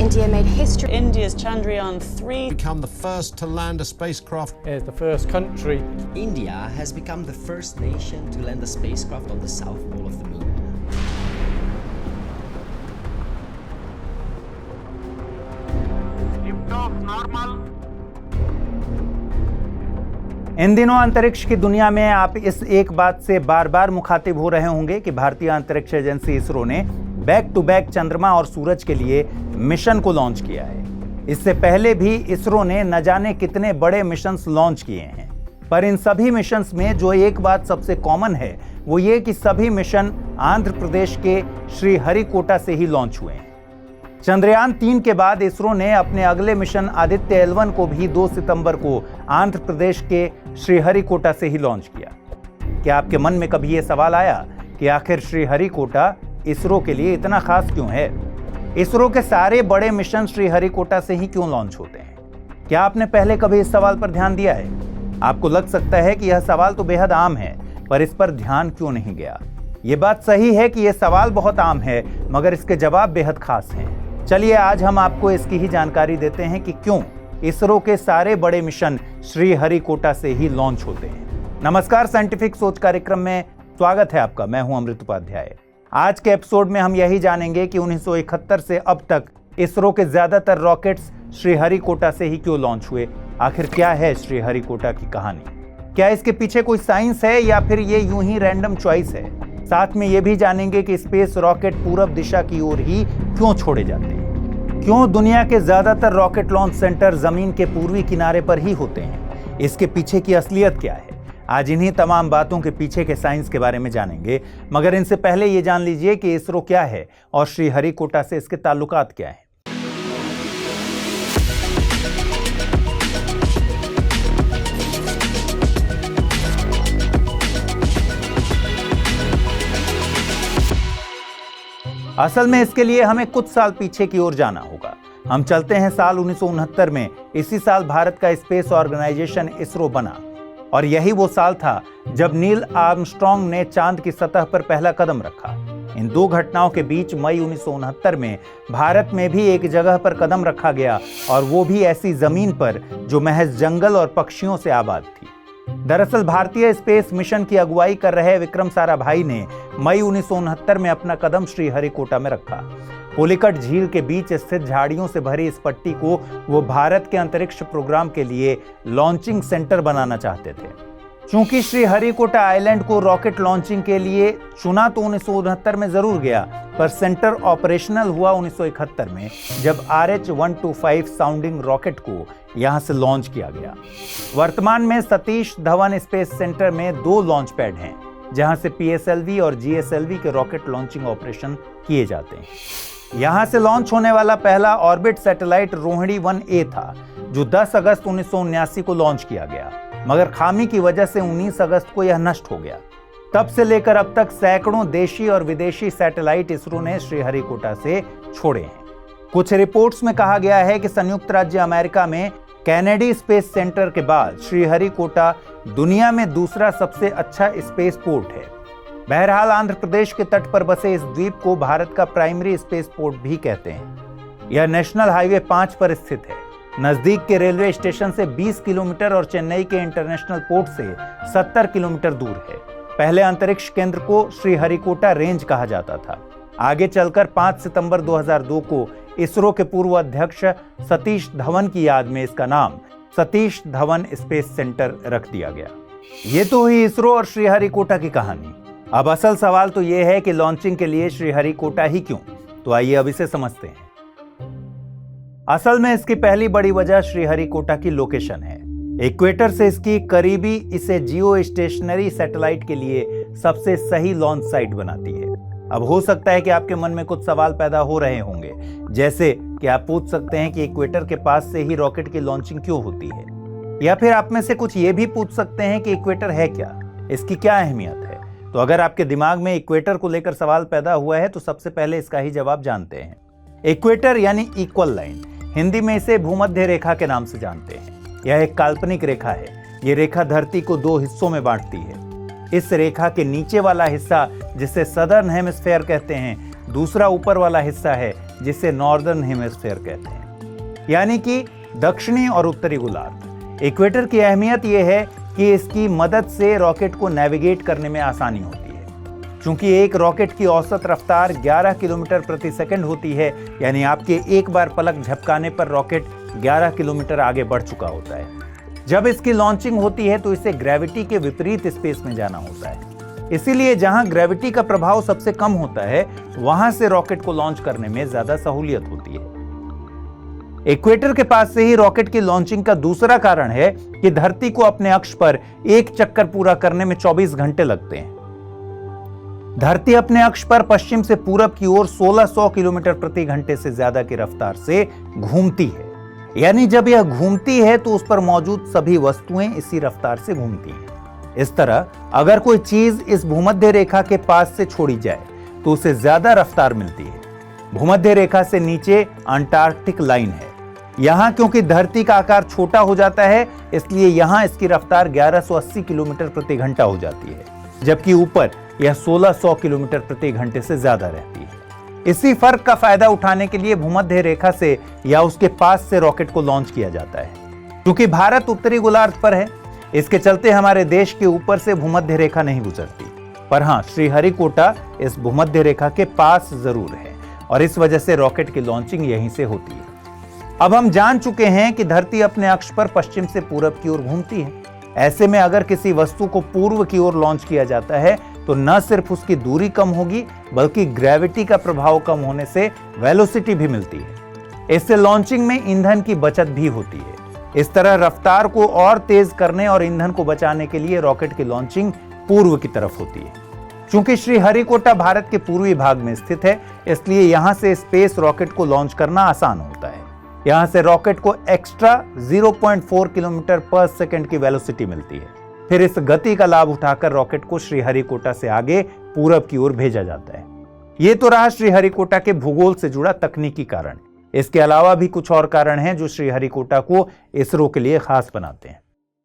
India made history. India's Chandrayaan-3 become the first to land a spacecraft. As the first country, India has become the first nation to land a spacecraft on the south pole of the moon. इन दिनों अंतरिक्ष की दुनिया में आप इस एक बात से बार बार मुखातिब हो रहे होंगे कि भारतीय अंतरिक्ष एजेंसी इसरो ने बैक टू बैक चंद्रमा और सूरज के लिए मिशन को लॉन्च किया है। इससे पहले भी इसरो ने न जाने कितने बड़े मिशंस लॉन्च किए हैं, पर इन सभी मिशंस में जो एक बात सबसे कॉमन है वो ये कि सभी मिशन आंध्र प्रदेश के श्रीहरिकोटा से ही लॉन्च हुए हैं। चंद्रयान-3 के बाद इसरो ने अपने अगले मिशन आदित्य L1 को भी 2 सितंबर को आंध्र प्रदेश के श्रीहरिकोटा से ही लॉन्च किया। क्या आपके मन में कभी यह सवाल आया कि आखिर श्रीहरिकोटा इसरो के लिए इतना खास क्यों है? इसरो के सारे बड़े मिशन श्रीहरिकोटा से ही क्यों लॉन्च होते हैं? क्या आपने पहले कभी इस सवाल पर ध्यान दिया है? आपको लग सकता है कि यह सवाल तो बेहद आम है, पर इस पर ध्यान क्यों नहीं गया? यह बात सही है कि यह सवाल बहुत आम है, मगर इसके जवाब बेहद खास हैं। चलिए आज हम आपको इसकी ही जानकारी देते हैं कि क्यों इसरो के सारे बड़े मिशन श्रीहरिकोटा से ही लॉन्च होते हैं। नमस्कार, साइंटिफिक सोच कार्यक्रम में स्वागत है आपका। मैं हूं अमृत उपाध्याय। आज के एपिसोड में हम यही जानेंगे कि 1971 से अब तक इसरो के ज्यादातर रॉकेट्स श्रीहरिकोटा से ही क्यों लॉन्च हुए। आखिर क्या है श्रीहरिकोटा की कहानी? क्या इसके पीछे कोई साइंस है या फिर ये यूं ही रैंडम चॉइस है? साथ में ये भी जानेंगे कि स्पेस रॉकेट पूरब दिशा की ओर ही क्यों छोड़े जाते हैं। क्यों दुनिया के ज्यादातर रॉकेट लॉन्च सेंटर जमीन के पूर्वी किनारे पर ही होते हैं? इसके पीछे की असलियत क्या है? आज इन्हीं तमाम बातों के पीछे के साइंस के बारे में जानेंगे, मगर इनसे पहले ये जान लीजिए कि इसरो क्या है और श्रीहरिकोटा से इसके ताल्लुकात क्या हैं। असल में इसके लिए हमें कुछ साल पीछे की ओर जाना होगा। हम चलते हैं साल 1969 में। इसी साल भारत का स्पेस ऑर्गेनाइजेशन इसरो बना और यही वो साल था जब नील आर्मस्ट्रॉन्ग ने चांद की सतह पर पहला कदम रखा। इन दो घटनाओं के बीच मई 1969 में भारत में भी एक जगह पर कदम रखा गया, और वो भी ऐसी जमीन पर जो महज जंगल और पक्षियों से आबाद थी। दरअसल भारतीय स्पेस मिशन की अगुवाई कर रहे विक्रम साराभाई ने मई 1969 में अपना कदम श्रीहरिकोटा में रखा। पुलिकट झील के बीच स्थित झाड़ियों से भरी इस पट्टी को वो भारत के अंतरिक्ष प्रोग्राम के लिए लॉन्चिंग सेंटर बनाना चाहते थे। चूंकि श्रीहरिकोटा आइलैंड को रॉकेट लॉन्चिंग के लिए चुना तो 1969 में जरूर गया, पर सेंटर ऑपरेशनल हुआ 1971 में, जब RH-125 साउंडिंग रॉकेट को यहां से लॉन्च किया गया। वर्तमान में सतीश धवन स्पेस सेंटर में 2 लॉन्च पैड हैं, जहां से PSLV और GSLV के रॉकेट लॉन्चिंग ऑपरेशन किए जाते हैं। यहां से लॉन्च होने वाला पहला ऑर्बिट सैटेलाइट रोहिणी 1A था, जो 10 अगस्त 1979 को लॉन्च किया गया, मगर खामी की वजह से 19 अगस्त को यह नष्ट हो गया। तब से लेकर अब तक सैकड़ों देशी और विदेशी सैटेलाइट इसरो ने श्रीहरिकोटा से छोड़े हैं। कुछ रिपोर्ट्स में कहा गया है कि संयुक्त राज्य अमेरिका में कैनेडी स्पेस सेंटर के बाद श्रीहरिकोटा दुनिया में दूसरा सबसे अच्छा स्पेस पोर्ट है। बहरहाल आंध्र प्रदेश के तट पर बसे इस द्वीप को भारत का प्राइमरी स्पेस पोर्ट भी कहते हैं। यह नेशनल हाईवे 5 पर स्थित है। नजदीक के रेलवे स्टेशन से 20 किलोमीटर और चेन्नई के इंटरनेशनल पोर्ट से 70 किलोमीटर दूर है। पहले अंतरिक्ष केंद्र को श्रीहरिकोटा रेंज कहा जाता था। आगे चलकर 5 सितंबर 2002 को इसरो के पूर्व अध्यक्ष सतीश धवन की याद में इसका नाम सतीश धवन स्पेस सेंटर रख दिया गया। ये तो हुई इसरो और श्रीहरिकोटा की कहानी। अब असल सवाल तो यह है कि लॉन्चिंग के लिए श्रीहरिकोटा ही क्यों? तो आइए अब इसे समझते हैं। असल में इसकी पहली बड़ी वजह श्रीहरिकोटा की लोकेशन है। इक्वेटर से इसकी करीबी इसे जियो स्टेशनरी सैटेलाइट के लिए सबसे सही लॉन्च साइट बनाती है। अब हो सकता है कि आपके मन में कुछ सवाल पैदा हो रहे होंगे, जैसे कि आप पूछ सकते हैं कि इक्वेटर के पास से ही रॉकेट की लॉन्चिंग क्यों होती है, या फिर आप में से कुछ ये भी पूछ सकते हैं कि इक्वेटर है क्या, इसकी क्या अहमियत है। तो अगर आपके दिमाग में इक्वेटर को लेकर सवाल पैदा हुआ है तो सबसे पहले इसका ही जवाब जानते हैं। इक्वेटर यानी इक्वल लाइन, हिंदी में इसे भूमध्य रेखा के नाम से जानते हैं। यह एक काल्पनिक रेखा है। ये रेखा धरती को 2 हिस्सों में बांटती है। इस रेखा के नीचे वाला हिस्सा, जिसे सदर्न हेमिस्फेयर कहते हैं, दूसरा ऊपर वाला हिस्सा है जिसे नॉर्दर्न हेमिस्फीयर कहते हैं, यानी कि दक्षिणी और उत्तरी गोलार्ध। इक्वेटर की अहमियत यह है कि इसकी मदद से रॉकेट को नेविगेट करने में आसानी होती है। चूंकि एक रॉकेट की औसत रफ्तार 11 किलोमीटर प्रति सेकंड होती है, यानी आपके एक बार पलक झपकाने पर रॉकेट 11 किलोमीटर आगे बढ़ चुका होता है। जब इसकी लॉन्चिंग होती है तो इसे ग्रेविटी के विपरीत स्पेस में जाना होता है। इसीलिए जहां ग्रेविटी का प्रभाव सबसे कम होता है, वहां से रॉकेट को लॉन्च करने में ज्यादा सहूलियत होती है। इक्वेटर के पास से ही रॉकेट की लॉन्चिंग का दूसरा कारण है कि धरती को अपने अक्ष पर एक चक्कर पूरा करने में 24 घंटे लगते हैं। धरती अपने अक्ष पर पश्चिम से पूरब की ओर 1600 किलोमीटर प्रति घंटे से ज्यादा की रफ्तार से घूमती है, यानी जब यह घूमती है तो उस पर मौजूद सभी वस्तुएं इसी रफ्तार से घूमती हैं। इस तरह अगर कोई चीज इस भूमध्य रेखा के पास से छोड़ी जाए तो उसे ज्यादा रफ्तार मिलती है। भूमध्य रेखा से नीचे अंटार्कटिक लाइन है। यहां क्योंकि धरती का आकार छोटा हो जाता है, इसलिए यहां इसकी रफ्तार 1180 किलोमीटर प्रति घंटा हो जाती है, जबकि ऊपर यह 1600 किलोमीटर प्रति घंटे से ज्यादा रहती है। इसी फर्क का फायदा उठाने के लिए भूमध्य रेखा से या उसके पास से रॉकेट को लॉन्च किया जाता है। क्योंकि भारत उत्तरी गोलार्ध पर है, इसके चलते हमारे देश के ऊपर से भूमध्य रेखा नहीं गुजरती। पर हां, श्रीहरिकोटा इस भूमध्य रेखा के पास जरूर है और इस वजह से रॉकेट की लॉन्चिंग यहीं से होती है। अब हम जान चुके हैं कि धरती अपने अक्ष पर पश्चिम से पूरब की ओर घूमती है। ऐसे में अगर किसी वस्तु को पूर्व की ओर लॉन्च किया जाता है तो न सिर्फ उसकी दूरी कम होगी, बल्कि ग्रेविटी का प्रभाव कम होने से वेलोसिटी भी मिलती है। इससे लॉन्चिंग में ईंधन की बचत भी होती है। इस तरह रफ्तार को और तेज करने और ईंधन को बचाने के लिए रॉकेट की लॉन्चिंग पूर्व की तरफ होती है। चूंकि श्रीहरिकोटा भारत के पूर्वी भाग में स्थित है, इसलिए यहां से स्पेस रॉकेट को लॉन्च करना आसान होता है। यहां से रॉकेट को एक्स्ट्रा 0.4 किलोमीटर पर सेकंड की वेलोसिटी मिलती है। फिर इस गति का लाभ उठाकर रॉकेट को श्रीहरिकोटा से आगे पूरब की ओर भेजा जाता है। यह तो रहा श्रीहरिकोटा के भूगोल से जुड़ा तकनीकी कारण। इसके अलावा भी कुछ और कारण हैं जो श्रीहरिकोटा को इसरो के लिए खास बनाते हैं।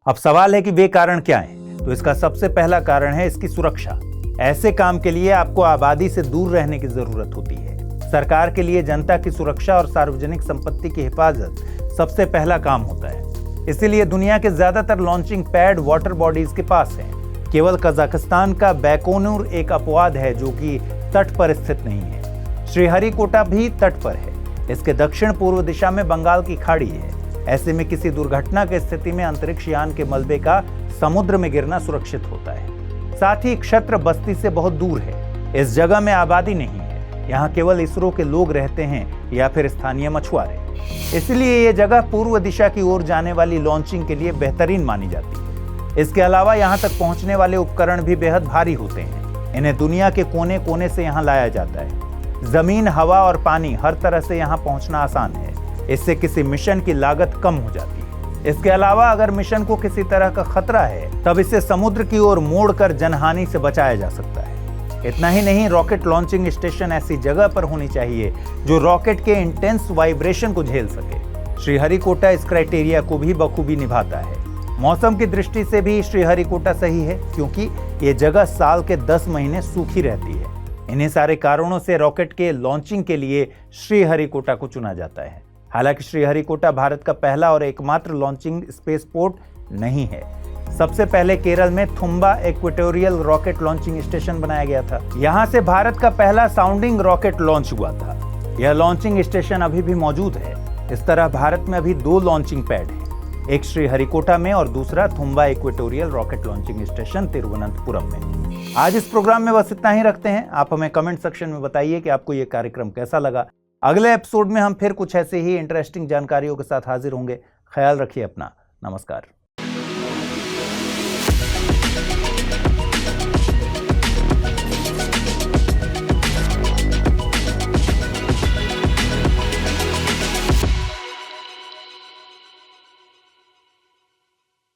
अब सवाल है कि वे कारण क्या हैं? तो इसका सबसे पहला कारण है इसकी सुरक्षा। ऐसे काम के लिए आपको आबादी से दूर रहने की जरूरत होती है। सरकार के लिए जनता की सुरक्षा और सार्वजनिक संपत्ति की हिफाजत सबसे पहला काम होता है। इसीलिए दुनिया के ज्यादातर लॉन्चिंग पैड वाटर बॉडीज के पास हैं। केवल कजाकिस्तान का बैकोनूर एक अपवाद है जो कि तट पर स्थित नहीं है। श्रीहरिकोटा भी तट पर है। इसके दक्षिण पूर्व दिशा में बंगाल की खाड़ी है। ऐसे में किसी दुर्घटना की स्थिति में अंतरिक्ष यान के मलबे का समुद्र में गिरना सुरक्षित होता है। साथ ही क्षेत्र बस्ती से बहुत दूर है। इस जगह में आबादी नहीं है। यहाँ केवल इसरो के लोग रहते हैं या फिर स्थानीय मछुआरे। इसलिए ये जगह पूर्व दिशा की ओर जाने वाली लॉन्चिंग के लिए बेहतरीन मानी जाती है। इसके अलावा यहाँ तक पहुँचने वाले उपकरण भी बेहद भारी होते हैं। इन्हें दुनिया के कोने कोने से यहाँ लाया जाता है। जमीन, हवा और पानी, हर तरह से यहाँ पहुँचना आसान है। इससे किसी मिशन की लागत कम हो जाती है। इसके अलावा अगर मिशन को किसी तरह का खतरा है, तब इसे समुद्र की ओर मोड़कर जनहानि से बचाया जा सकता है। इतना ही नहीं, रॉकेट लॉन्चिंग स्टेशन ऐसी जगह पर होनी चाहिए जो रॉकेट के इंटेंस वाइब्रेशन को झेल सके। श्रीहरिकोटा इस क्राइटेरिया को भी बखूबी निभाता है। मौसम की दृष्टि से भी श्रीहरिकोटा सही है, क्योंकि ये जगह साल के 10 महीने सूखी रहती है। इन्हीं सारे कारणों से रॉकेट के लॉन्चिंग के लिए श्रीहरिकोटा को चुना जाता है। हालांकि श्रीहरिकोटा भारत का पहला और एकमात्र लॉन्चिंग स्पेस पोर्ट नहीं है। सबसे पहले केरल में Thumba equatorial rocket launching station बनाया गया था। यहां से भारत का पहला साउंडिंग रॉकेट लॉन्च हुआ था। यह लॉन्चिंग स्टेशन अभी भी मौजूद है। इस तरह भारत में अभी 2 लॉन्चिंग पैड हैं, एक श्रीहरिकोटा में और दूसरा Thumba equatorial rocket launching station Thiruvananthapuram में। आज इस प्रोग्राम में बस इतना ही रखते हैं। आप हमें कमेंट सेक्शन में बताइए कि आपको यह कार्यक्रम कैसा लगा। अगले एपिसोड में हम फिर कुछ ऐसे ही इंटरेस्टिंग जानकारियों के साथ हाजिर होंगे। ख्याल रखिए अपना। नमस्कार।